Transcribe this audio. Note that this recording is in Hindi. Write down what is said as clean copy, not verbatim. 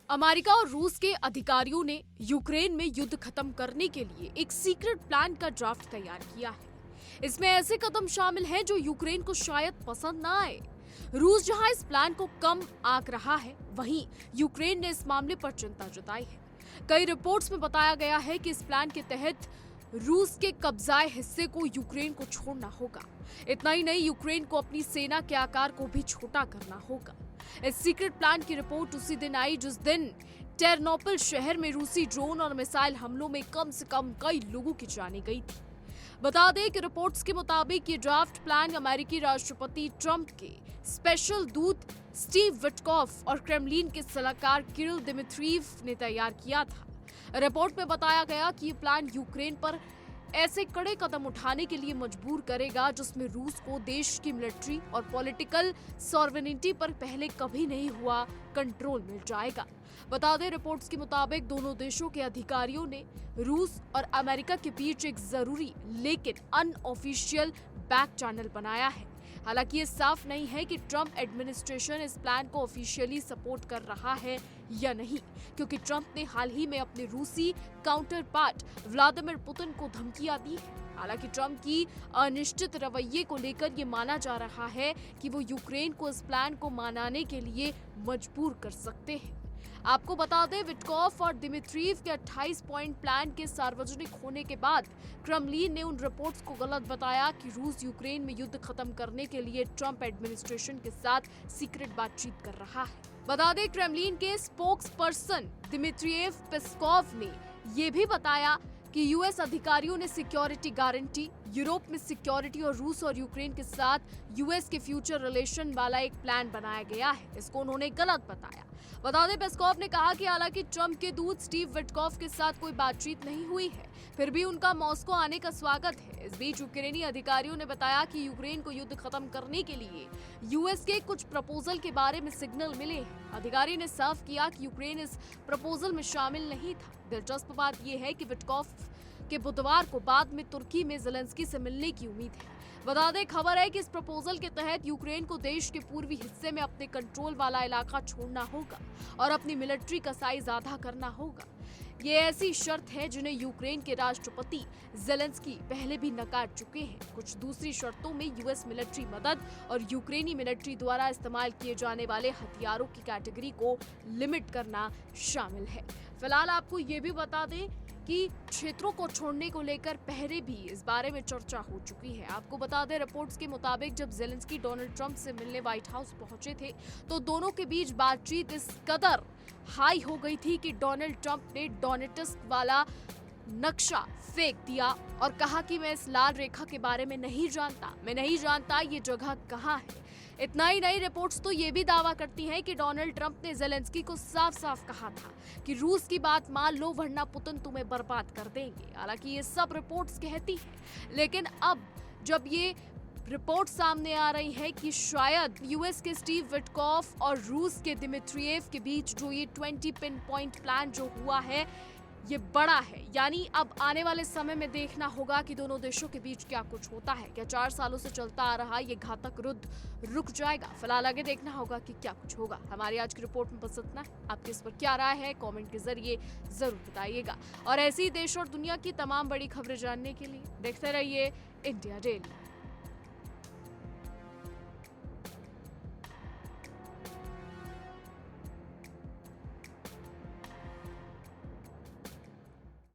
अमेरिका और रूस के अधिकारियों ने यूक्रेन में युद्ध खत्म करने के लिए एक सीक्रेट प्लान का ड्राफ्ट तैयार किया है। इसमें ऐसे कदम शामिल हैं जो यूक्रेन को शायद पसंद ना आए। रूस जहां इस प्लान को कम आंक रहा है, वहीं यूक्रेन ने इस मामले पर चिंता जताई है। कई रिपोर्ट्स में बताया गया है कि इस प्लान के तहत रूस के कब्जाए हिस्से को यूक्रेन को छोड़ना होगा। इतना ही नहीं, यूक्रेन को अपनी सेना के आकार को भी छोटा करना होगा। इस सीक्रेट प्लान की रिपोर्ट उसी दिन आई जिस दिन टेरनोपिल शहर में रूसी ड्रोन और मिसाइल हमलों में कम से कम कई लोगों की जान गई थी। बता दें कि रिपोर्ट्स के मुताबिक ये ड्राफ्ट प्लान अमेरिकी राष्ट्रपति ट्रंप के स्पेशल दूत स्टीव विटकॉफ और क्रेमलिन के सलाहकार किरिल दिमित्रिव ने तैयार किया था। रिपोर्ट में बताया गया कि ये प्लान यूक्रेन पर ऐसे कड़े कदम उठाने के लिए मजबूर करेगा जिसमें रूस को देश की मिलिट्री और पॉलिटिकल सॉवरेनिटी पर पहले कभी नहीं हुआ कंट्रोल मिल जाएगा। बता दें, रिपोर्ट्स के मुताबिक दोनों देशों के अधिकारियों ने रूस और अमेरिका के बीच एक जरूरी लेकिन अनऑफिशियल बैक चैनल बनाया है। हालांकि ये साफ नहीं है कि ट्रंप एडमिनिस्ट्रेशन इस प्लान को ऑफिशियली सपोर्ट कर रहा है या नहीं, क्योंकि ट्रंप ने हाल ही में अपने रूसी काउंटर पार्ट व्लादिमीर पुतिन को धमकियां दी है। हालांकि ट्रंप की अनिश्चित रवैये को लेकर ये माना जा रहा है कि वो यूक्रेन को इस प्लान को मनाने के लिए मजबूर कर सकते हैं। आपको बता दें, विटकॉफ और दिमित्रिव के 28 पॉइंट प्लान के सार्वजनिक होने के बाद क्रेमलिन ने उन रिपोर्ट्स को गलत बताया कि रूस यूक्रेन में युद्ध खत्म करने के लिए ट्रंप एडमिनिस्ट्रेशन के साथ सीक्रेट बातचीत कर रहा है। बता दें, क्रेमलिन के स्पोक्स पर्सन दिमित्रिव पेस्कोव ने यह भी बताया कि यूएस अधिकारियों ने सिक्योरिटी गारंटी, यूरोप में सिक्योरिटी और रूस और यूक्रेन के साथ यूएस के फ्यूचर रिलेशन वाला एक प्लान बनाया गया है। इसको उन्होंने गलत बताया। बता दें, पेस्कोव ने कहा कि हालांकि ट्रंप के दूत स्टीव विटकॉफ के साथ कोई बातचीत नहीं हुई है, फिर भी उनका मॉस्को आने का स्वागत है। इस बीच यूक्रेनी अधिकारियों ने बताया कि यूक्रेन को युद्ध खत्म करने के लिए यूएस के कुछ प्रपोजल के बारे में सिग्नल मिले हैं। अधिकारी ने साफ किया कि यूक्रेन इस प्रपोजल में शामिल नहीं था। दिलचस्प बात यह है कि विटकॉफ के बुधवार को बाद में तुर्की में ज़ेलेंस्की से मिलने की उम्मीद है। बता दें, खबर है कि इस प्रपोजल के तहत यूक्रेन को देश के पूर्वी हिस्से में अपने कंट्रोल वाला इलाका छोड़ना होगा और अपनी मिलिट्री का साइज आधा करना होगा। ये ऐसी शर्त है जिन्हें यूक्रेन के राष्ट्रपति ज़ेलेंस्की पहले भी नकार चुके हैं। कुछ दूसरी शर्तों में यूएस मिलिट्री मदद और यूक्रेनी मिलिट्री द्वारा इस्तेमाल किए जाने वाले हथियारों की कैटेगरी को लिमिट करना शामिल है। फिलहाल आपको ये भी बता दें कि क्षेत्रों को छोड़ने को लेकर पहले भी इस बारे में चर्चा हो चुकी है। आपको बता दें, रिपोर्ट्स के मुताबिक जब ज़ेलेंस्की डोनाल्ड ट्रंप से मिलने व्हाइट हाउस पहुंचे थे तो दोनों के बीच बातचीत इस कदर हाई हो गई थी कि डोनाल्ड ट्रंप ने डोनेट्स्क वाला नक्शा फेंक दिया और कहा कि मैं इस लाल रेखा के बारे में नहीं जानता ये जगह कहाँ है। इतना ही नहीं, रिपोर्ट्स तो ये भी दावा करती हैं कि डोनाल्ड ट्रंप ने ज़ेलेंस्की को साफ साफ कहा था कि रूस की बात मान लो वरना पुतिन तुम्हें बर्बाद कर देंगे। हालांकि ये सब रिपोर्ट्स कहती हैं, लेकिन अब जब ये रिपोर्ट सामने आ रही है कि शायद यूएस के स्टीव विटकॉफ और रूस के दिमित्रिएव के बीच जो ये 20 पिन पॉइंट प्लान जो हुआ है ये बड़ा है, यानी अब आने वाले समय में देखना होगा कि दोनों देशों के बीच क्या कुछ होता है। क्या 4 सालों से चलता आ रहा ये घातक युद्ध रुक जाएगा? फिलहाल आगे देखना होगा कि क्या कुछ होगा। हमारी आज की रिपोर्ट में बस इतना है। आपकी इस पर क्या राय है, कमेंट के जरिए जरूर बताइएगा। और ऐसी देश और दुनिया की तमाम बड़ी खबरें जानने के लिए देखते रहिए इंडिया डेली।